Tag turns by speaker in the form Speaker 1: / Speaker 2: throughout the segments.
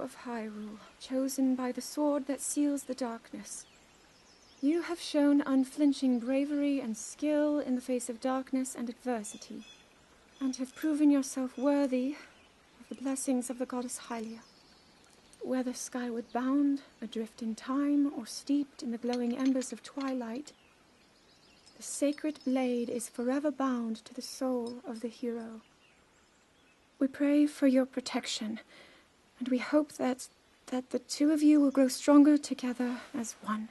Speaker 1: of Hyrule, chosen by the sword that seals the darkness. You have shown unflinching bravery and skill in the face of darkness and adversity, and have proven yourself worthy of the blessings of the goddess Hylia. Whether skyward bound, adrift in time, or steeped in the glowing embers of twilight, the sacred blade is forever bound to the soul of the hero. We pray for your protection, and we hope that the two of you will grow stronger together as one.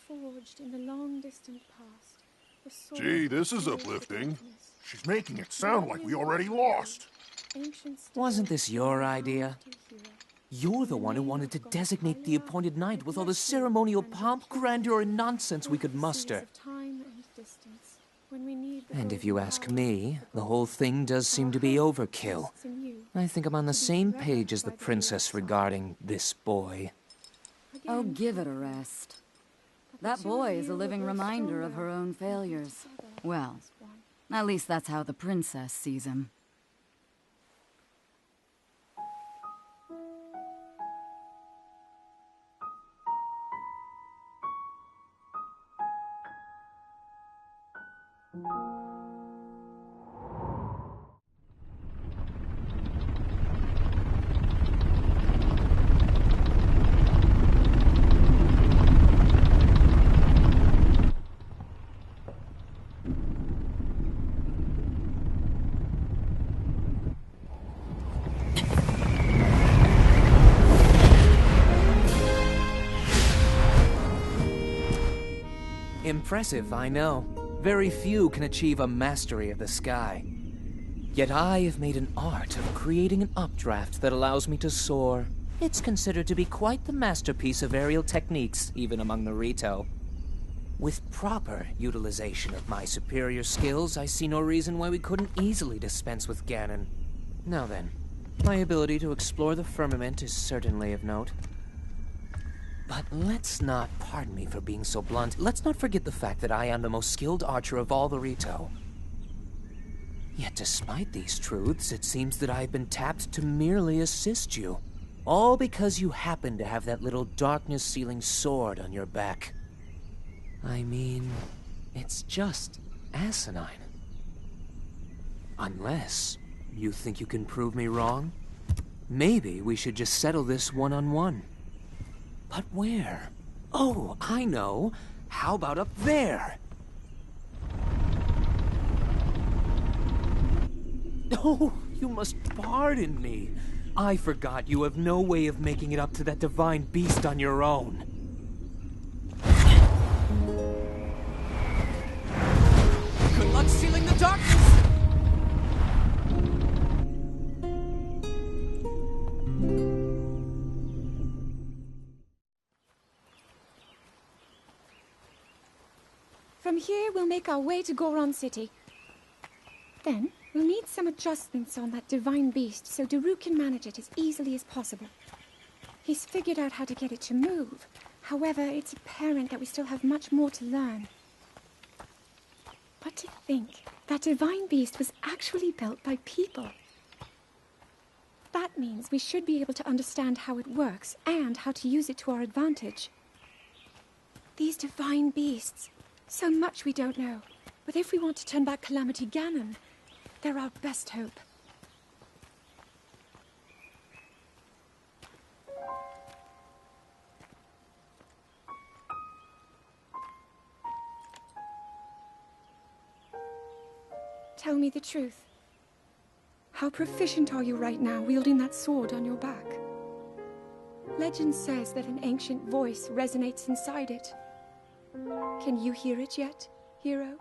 Speaker 1: Forged in the long distant past, the sword.
Speaker 2: Gee, this is uplifting. She's making it sound like we already lost.
Speaker 3: Wasn't this your idea? You're the one who wanted to designate the appointed knight with all the ceremonial pomp, grandeur, and nonsense we could muster. And if you ask me, the whole thing does seem to be overkill. I think I'm on the same page as the princess regarding this boy.
Speaker 4: Oh, give it a rest. That boy is a living reminder of her own failures. Well, at least that's how the princess sees him.
Speaker 3: Impressive, I know. Very few can achieve a mastery of the sky. Yet I have made an art of creating an updraft that allows me to soar. It's considered to be quite the masterpiece of aerial techniques, even among the Rito. With proper utilization of my superior skills, I see no reason why we couldn't easily dispense with Ganon. Now then, my ability to explore the firmament is certainly of note. But let's not, pardon me for being so blunt, let's not forget the fact that I am the most skilled archer of all the Rito. Yet despite these truths, it seems that I've been tapped to merely assist you. All because you happen to have that little darkness-sealing sword on your back. I mean, it's just asinine. Unless you think you can prove me wrong? Maybe we should just settle this one-on-one. But where? Oh, I know. How about up there? Oh, you must pardon me. I forgot you have no way of making it up to that divine beast on your own. Good luck sealing the darkness!
Speaker 1: From here, we'll make our way to Goron City. Then, we'll need some adjustments on that divine beast so Daruk can manage it as easily as possible. He's figured out how to get it to move. However, it's apparent that we still have much more to learn. But to think that divine beast was actually built by people. That means we should be able to understand how it works and how to use it to our advantage. These divine beasts... so much we don't know. But if we want to turn back Calamity Ganon, they're our best hope. Tell me the truth. How proficient are you right now wielding that sword on your back? Legend says that an ancient voice resonates inside it. Can you hear it yet, hero?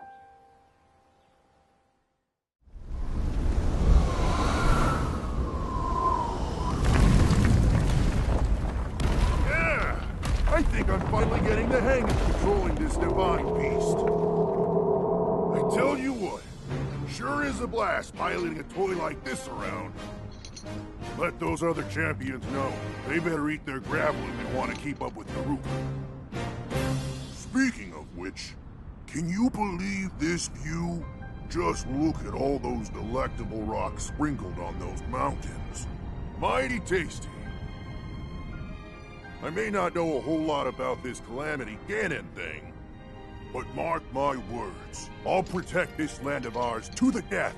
Speaker 2: Yeah! I think I'm finally getting the hang of controlling this divine beast. I tell you what, sure is a blast piloting a toy like this around. Let those other champions know. They better eat their gravel if they want to keep up with Daruk. Speaking of which, Can you believe this view? Just look at all those delectable rocks sprinkled on those mountains. Mighty tasty. I may not know a whole lot about this Calamity Ganon thing, but mark my words, I'll protect this land of ours to the death.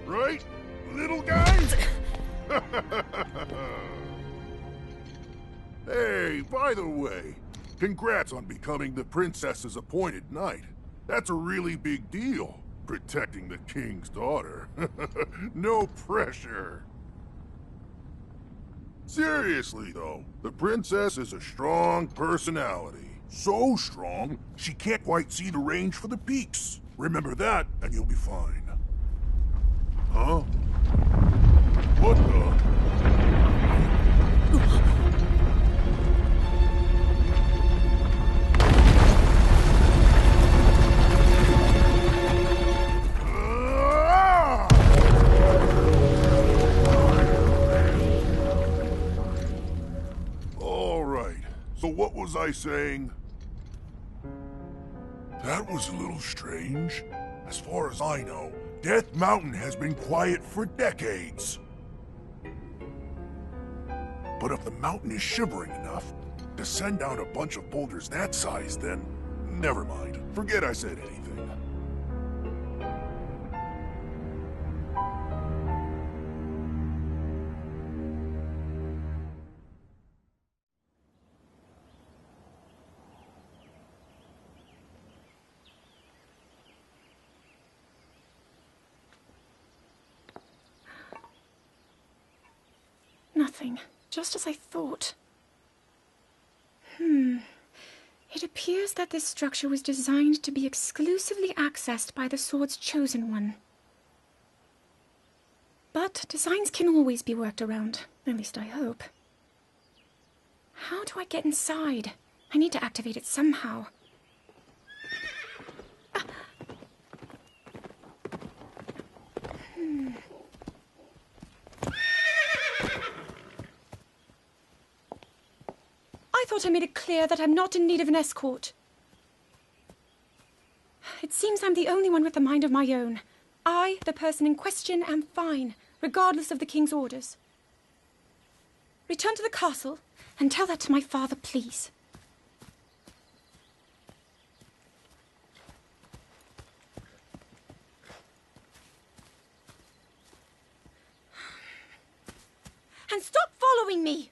Speaker 2: Right, little guys? Hey, by the way, congrats on becoming the princess's appointed knight. That's a really big deal, protecting the king's daughter. No pressure. Seriously, though, the princess is a strong personality. So strong, she can't quite see the range for the peaks. Remember that, and you'll be fine. Huh? What the? So what was I saying? That was a little strange. As far as I know, Death Mountain has been quiet for decades. But if the mountain is shivering enough to send down a bunch of boulders that size, then never mind. Forget I said anything.
Speaker 1: Nothing. Just as I thought. It appears that this structure was designed to be exclusively accessed by the sword's chosen one. But designs can always be worked around. At least I hope. How do I get inside? I need to activate it somehow. I thought I made it clear that I'm not in need of an escort. It seems I'm the only one with a mind of my own. I, the person in question, am fine, regardless of the king's orders. Return to the castle and tell that to my father, please. And stop following me!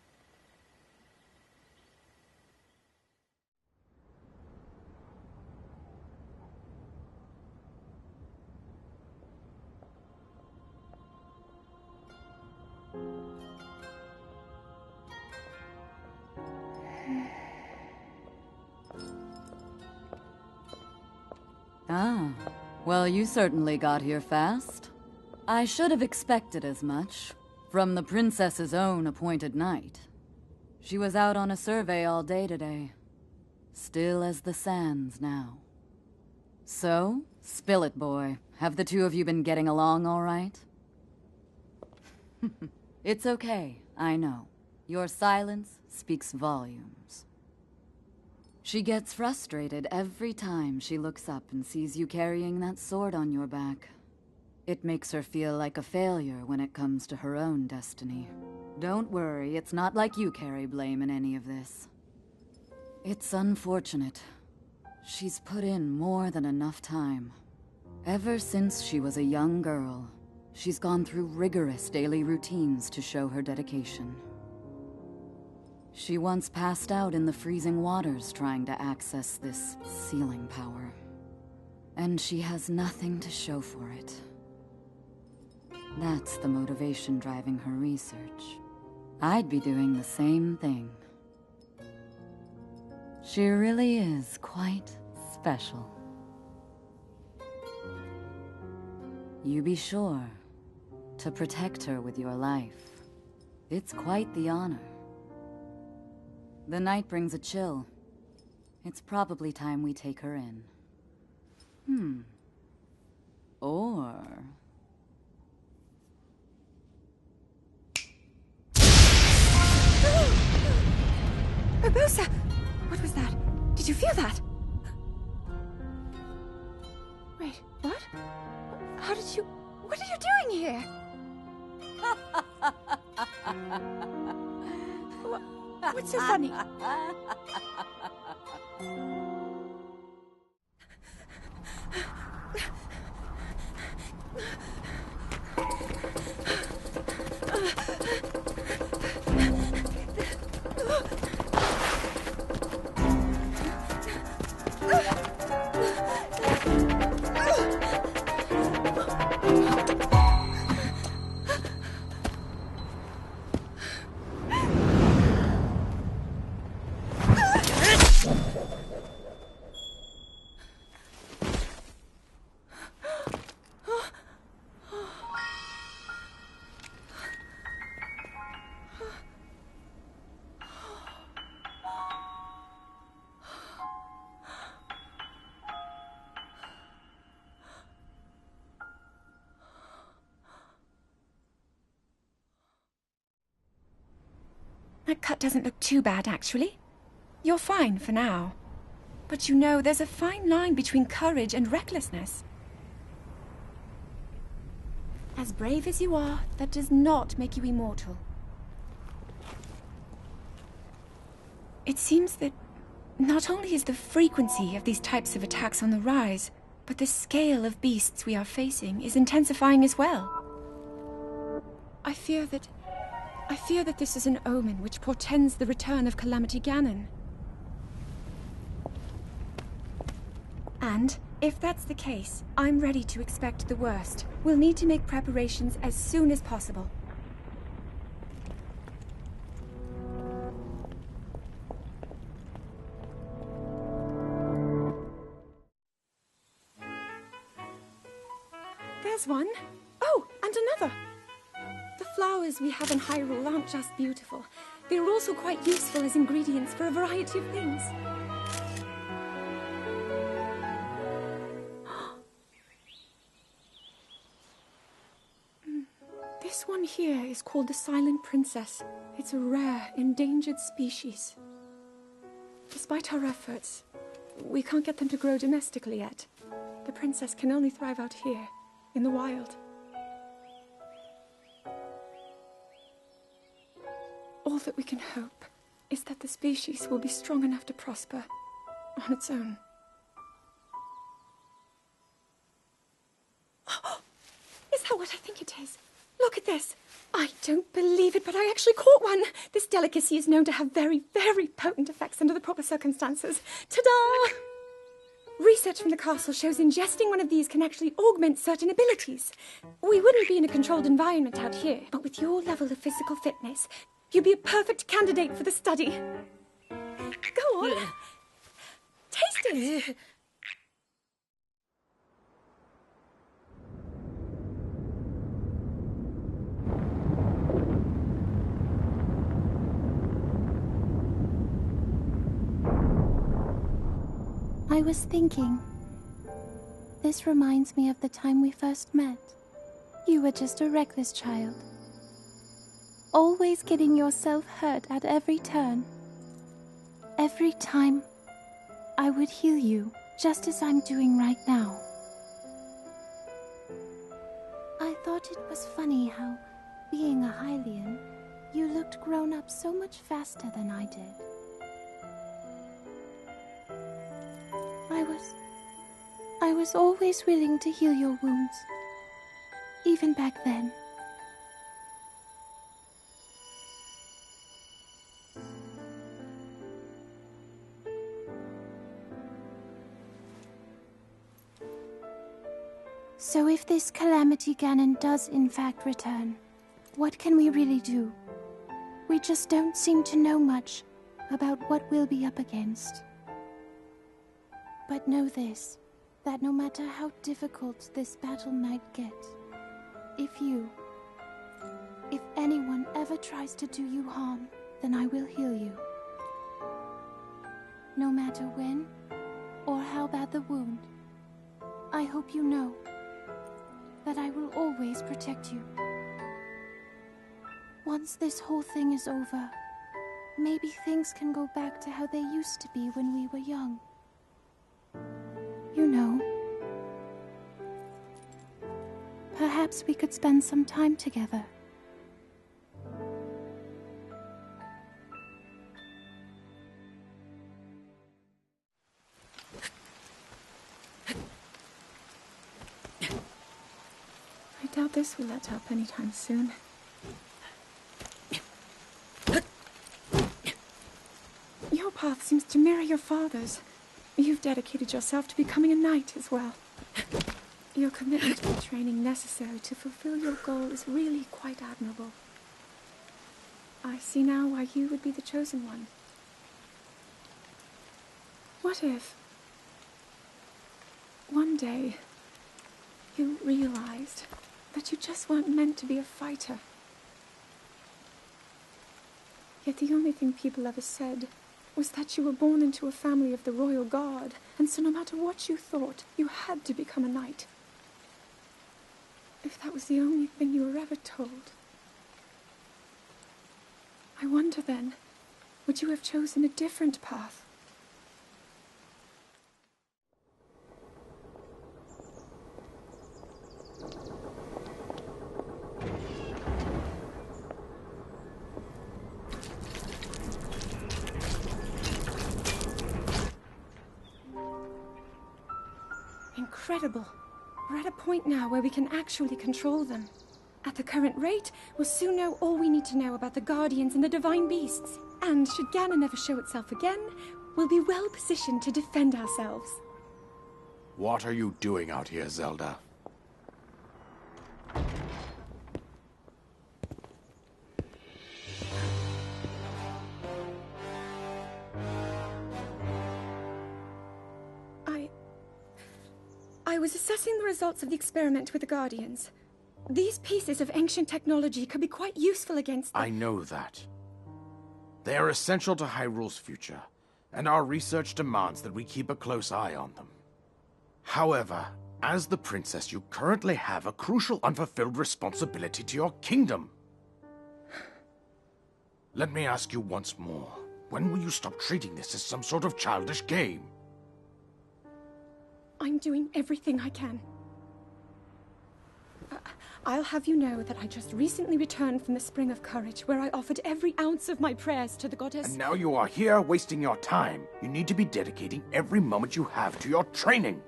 Speaker 4: Ah, well, you certainly got here fast. I should have expected as much, from the princess's own appointed knight. She was out on a survey all day today. Still as the sands now. So, spill it, boy. Have the two of you been getting along all right? It's okay, I know. Your silence speaks volumes. She gets frustrated every time she looks up and sees you carrying that sword on your back. It makes her feel like a failure when it comes to her own destiny. Don't worry, it's not like you carry blame in any of this. It's unfortunate. She's put in more than enough time. Ever since she was a young girl, she's gone through rigorous daily routines to show her dedication. She once passed out in the freezing waters trying to access this sealing power. And she has nothing to show for it. That's the motivation driving her research. I'd be doing the same thing. She really is quite special. You be sure to protect her with your life. It's quite the honor. The night brings a chill. It's probably time we take her in. Or...
Speaker 1: Urbosa! What was that? Did you feel that? here. What's so funny? That cut doesn't look too bad, actually. You're fine for now. But you know, there's a fine line between courage and recklessness. As brave as you are, that does not make you immortal. It seems that not only is the frequency of these types of attacks on the rise, but the scale of beasts we are facing is intensifying as well. I fear that this is an omen which portends the return of Calamity Ganon. And, if that's the case, I'm ready to expect the worst. We'll need to make preparations as soon as possible. There's one. Oh, and another. The flowers we have in Hyrule aren't just beautiful. They're also quite useful as ingredients for a variety of things. This one here is called the Silent Princess. It's a rare, endangered species. Despite our efforts, we can't get them to grow domestically yet. The princess can only thrive out here, in the wild. All that we can hope is that the species will be strong enough to prosper on its own. Is that what I think it is? Look at this. I don't believe it, but I actually caught one. This delicacy is known to have very, very potent effects under the proper circumstances. Ta-da! Research from the castle shows ingesting one of these can actually augment certain abilities. We wouldn't be in a controlled environment out here, but with your level of physical fitness, you'd be a perfect candidate for the study. Go on. Taste it.
Speaker 5: I was thinking, this reminds me of the time we first met. You were just a reckless child, always getting yourself hurt at every turn. Every time, I would heal you, just as I'm doing right now. I thought it was funny how, being a Hylian, you looked grown up so much faster than I did. I was always willing to heal your wounds, even back then. So if this Calamity Ganon does in fact return, what can we really do? We just don't seem to know much about what we'll be up against. But know this, that no matter how difficult this battle might get, if anyone ever tries to do you harm, then I will heal you. No matter when or how bad the wound, I hope you know that I will always protect you. Once this whole thing is over, maybe things can go back to how they used to be when we were young. You know, perhaps perhaps we could spend some time together.
Speaker 1: I doubt this will let up anytime soon. Your path seems to mirror your father's. You've dedicated yourself to becoming a knight as well. Your commitment to the training necessary to fulfill your goal is really quite admirable. I see now why you would be the chosen one. What if one day you realized that you just weren't meant to be a fighter? Yet the only thing people ever said was that you were born into a family of the Royal Guard, and so no matter what you thought, you had to become a knight. If that was the only thing you were ever told, I wonder then, would you have chosen a different path? Incredible. We're at a point now where we can actually control them. At the current rate, we'll soon know all we need to know about the Guardians and the Divine Beasts. And should Ganon ever show itself again, we'll be well positioned to defend ourselves.
Speaker 2: What are you doing out here, Zelda?
Speaker 1: I was assessing the results of the experiment with the Guardians. These pieces of ancient technology could be quite useful against them.
Speaker 6: I know that. They are essential to Hyrule's future, and our research demands that we keep a close eye on them. However, as the princess, you currently have a crucial unfulfilled responsibility to your kingdom. Let me ask you once more, when will you stop treating this as some sort of childish game?
Speaker 1: I'm doing everything I can. I'll have you know that I just recently returned from the Spring of Courage, where I offered every ounce of my prayers to the goddess.
Speaker 6: And now you are here wasting your time. You need to be dedicating every moment you have to your training.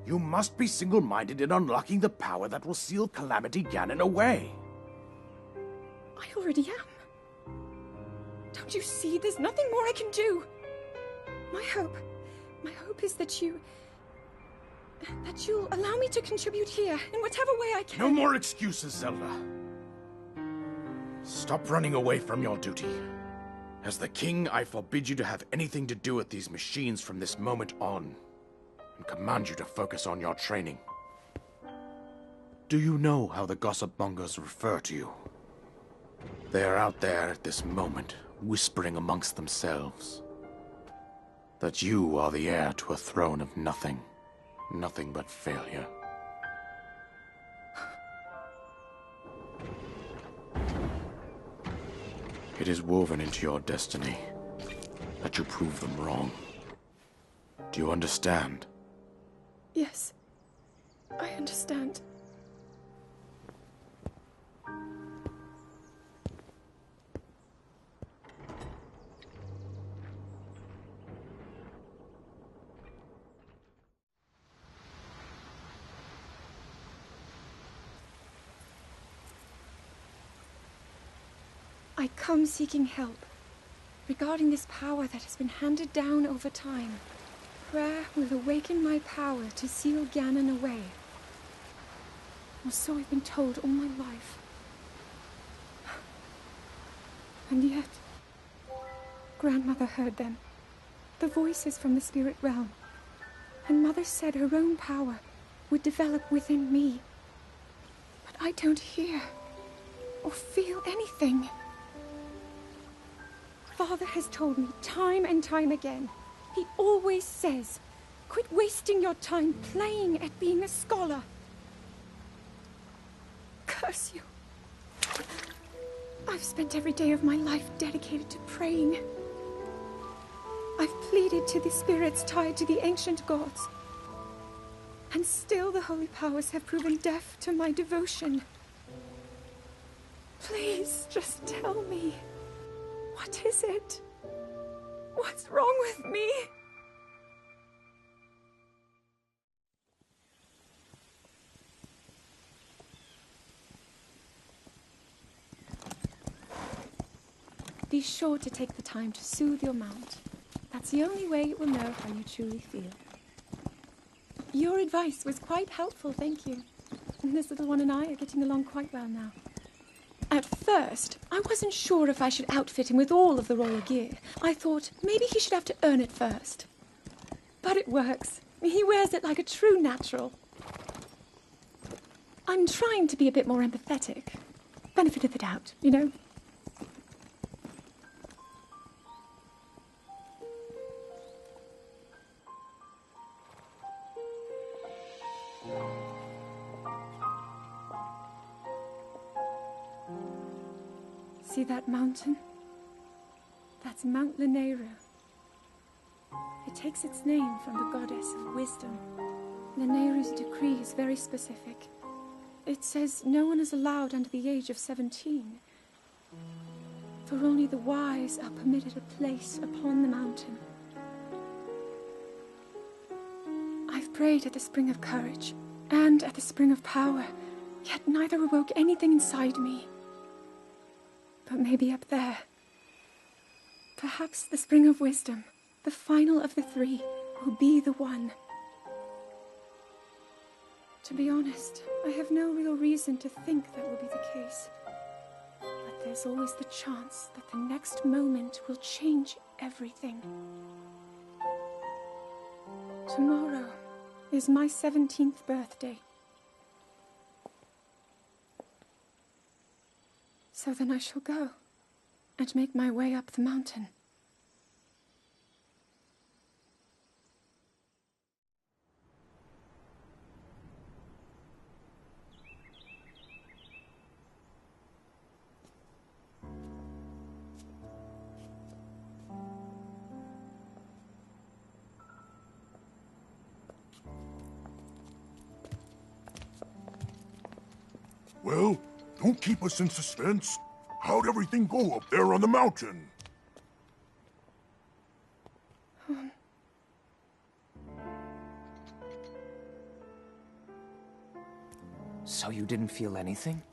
Speaker 6: You must be single-minded in unlocking the power that will seal Calamity Ganon away.
Speaker 1: I already am. Don't you see? There's nothing more I can do. My hope is that you'll allow me to contribute here in whatever way I can.
Speaker 6: No more excuses, Zelda. Stop running away from your duty. As the king, I forbid you to have anything to do with these machines from this moment on, and command you to focus on your training. Do you know how the gossip mongers refer to you? They are out there at this moment, whispering amongst themselves that you are the heir to a throne of nothing but failure. It is woven into your destiny that you prove them wrong. Do you understand?
Speaker 1: Yes, I understand. I come seeking help regarding this power that has been handed down over time. Prayer will awaken my power to seal Ganon away. Or so I've been told all my life. And yet, Grandmother heard them, the voices from the spirit realm, and Mother said her own power would develop within me. But I don't hear or feel anything. Father has told me time and time again. He always says, quit wasting your time playing at being a scholar. Curse you. I've spent every day of my life dedicated to praying. I've pleaded to the spirits tied to the ancient gods. And still the holy powers have proven deaf to my devotion. Please, just tell me. What is it? What's wrong with me? Be sure to take the time to soothe your mount. That's the only way it will know how you truly feel. Your advice was quite helpful, thank you. This little one and I are getting along quite well now. At first, I wasn't sure if I should outfit him with all of the royal gear. I thought maybe he should have to earn it first. But it works. He wears it like a true natural. I'm trying to be a bit more empathetic. Benefit of the doubt, you know? See that mountain? That's Mount Lanayru. It takes its name from the goddess of wisdom. Lanayru's decree is very specific. It says no one is allowed under the age of 17. For only the wise are permitted a place upon the mountain. I've prayed at the Spring of Courage and at the Spring of Power, yet neither awoke anything inside me. But maybe up there. Perhaps the Spring of Wisdom, the final of the three, will be the one. To be honest, I have no real reason to think that will be the case. But there's always the chance that the next moment will change everything. Tomorrow is my 17th birthday. So then I shall go and make my way up the mountain.
Speaker 2: Well, don't keep us in suspense. How'd everything go up there on the mountain?
Speaker 3: So you didn't feel anything?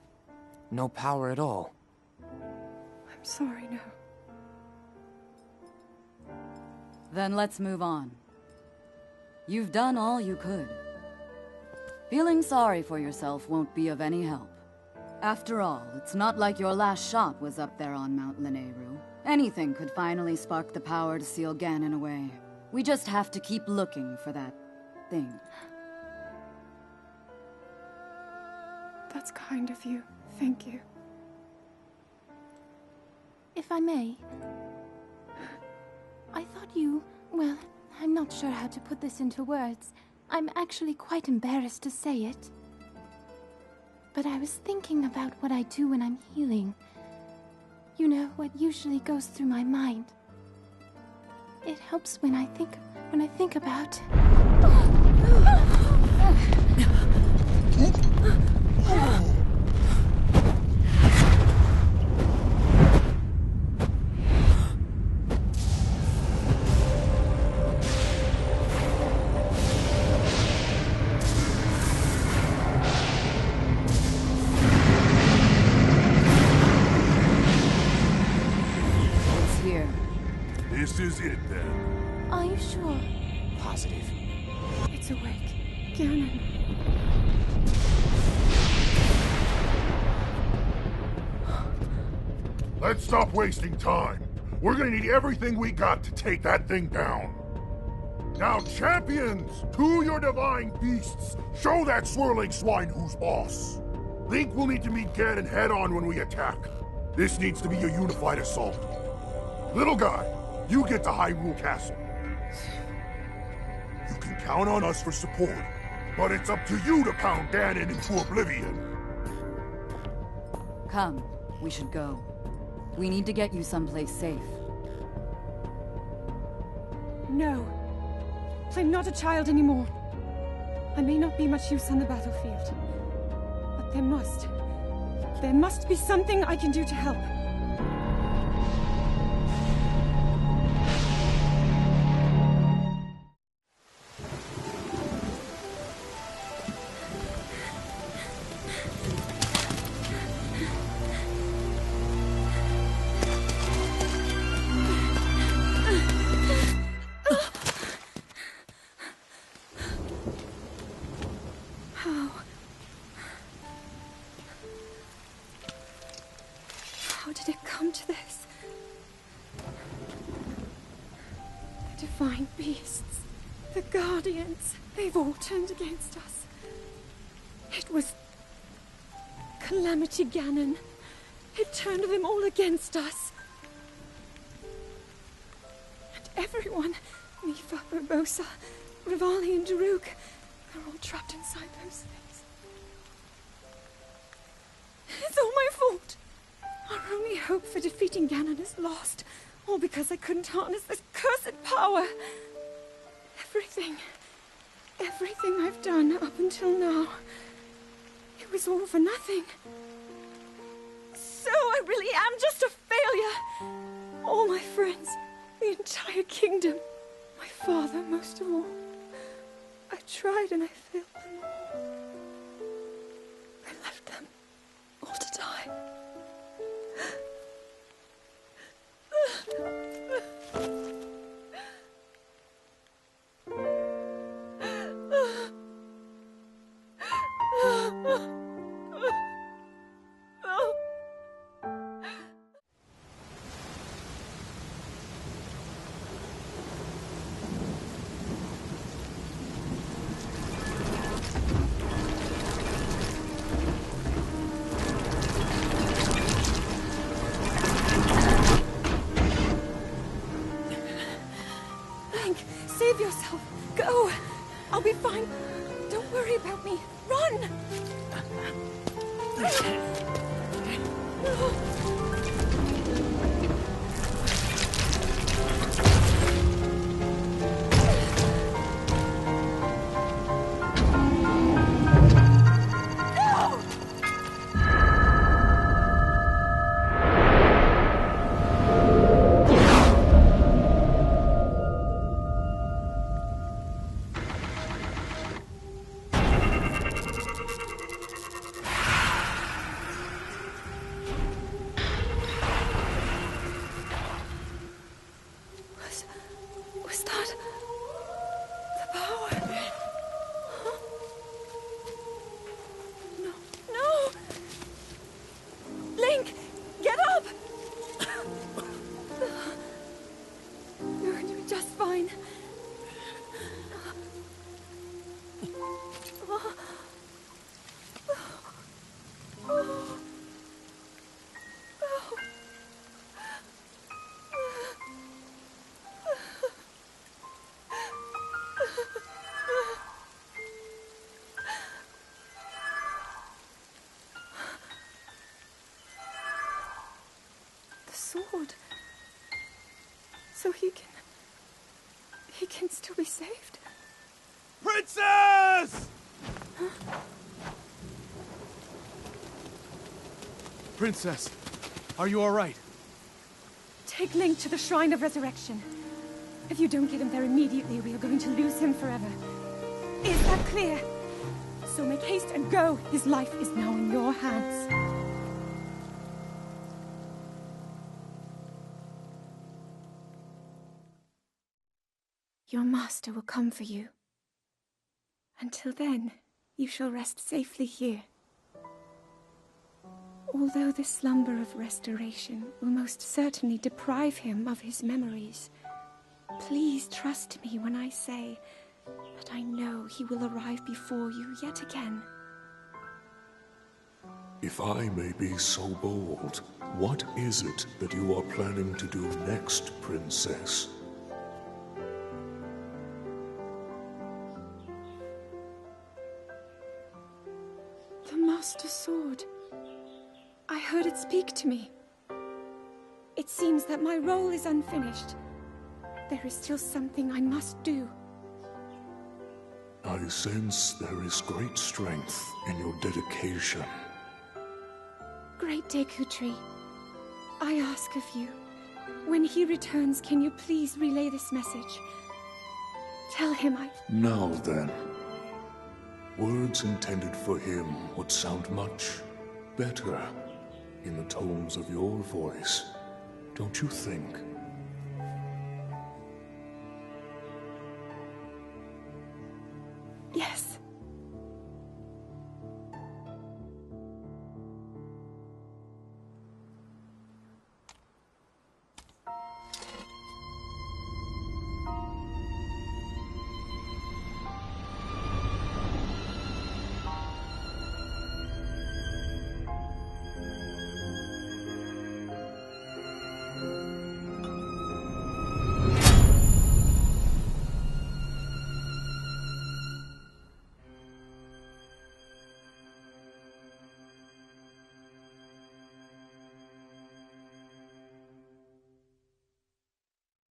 Speaker 3: No power at all?
Speaker 1: I'm sorry, no.
Speaker 4: Then let's move on. You've done all you could. Feeling sorry for yourself won't be of any help. After all, it's not like your last shot was up there on Mount Lanayru. Anything could finally spark the power to seal Ganon away. We just have to keep looking for that thing.
Speaker 1: That's kind of you. Thank you.
Speaker 5: If I may, I thought you... well, I'm not sure how to put this into words. I'm actually quite embarrassed to say it. But I was thinking about what I do when I'm healing. You know, what usually goes through my mind. It helps when I think about...
Speaker 2: This is it, then.
Speaker 5: Are you sure?
Speaker 3: Positive.
Speaker 1: It's awake. Ganon.
Speaker 2: Let's stop wasting time. We're gonna need everything we got to take that thing down. Now, champions, to your divine beasts, show that swirling swine who's boss. Link will need to meet Ganon head-on when we attack. This needs to be a unified assault. Little guy, you get to Hyrule Castle. You can count on us for support, but it's up to you to pound Ganon into oblivion.
Speaker 4: Come, we should go. We need to get you someplace safe.
Speaker 1: No. I'm not a child anymore. I may not be much use on the battlefield, but there must be something I can do to help. How did it come to this? The divine beasts, the guardians, they've all turned against us. It was Calamity Ganon. It turned them all against us. And everyone, Mipha, Urbosa, Revali and Daruk, they're all trapped inside those things. It's all my fault. Our only hope for defeating Ganon is lost, all because I couldn't harness this cursed power. Everything I've done up until now, it was all for nothing. So I really am just a failure. All my friends, the entire kingdom, my father most of all. I tried and I failed them all. I left them all to die. Save yourself. Go. I'll be fine. Don't worry about me. Run! Was that the power? Huh? No! Link, get up! You're going to be just fine. Sword. So he can still be saved?
Speaker 2: Princess!
Speaker 1: Huh?
Speaker 7: Princess, are you all right?
Speaker 1: Take Link to the Shrine of Resurrection. If you don't get him there immediately, we are going to lose him forever. Is that clear? So make haste and go. His life is now in your hands. Your master will come for you. Until then, you shall rest safely here. Although the slumber of restoration will most certainly deprive him of his memories, please trust me when I say that I know he will arrive before you yet again.
Speaker 8: If I may be so bold, what is it that you are planning to do next, Princess?
Speaker 1: The Master Sword. I heard it speak to me. It seems that my role is unfinished. There is still something I must do.
Speaker 8: I sense there is great strength in your dedication.
Speaker 1: Great Dekutri, I ask of you, when he returns, can you please relay this message? Tell him
Speaker 8: Now then. Words intended for him would sound much better in the tones of your voice, don't you think?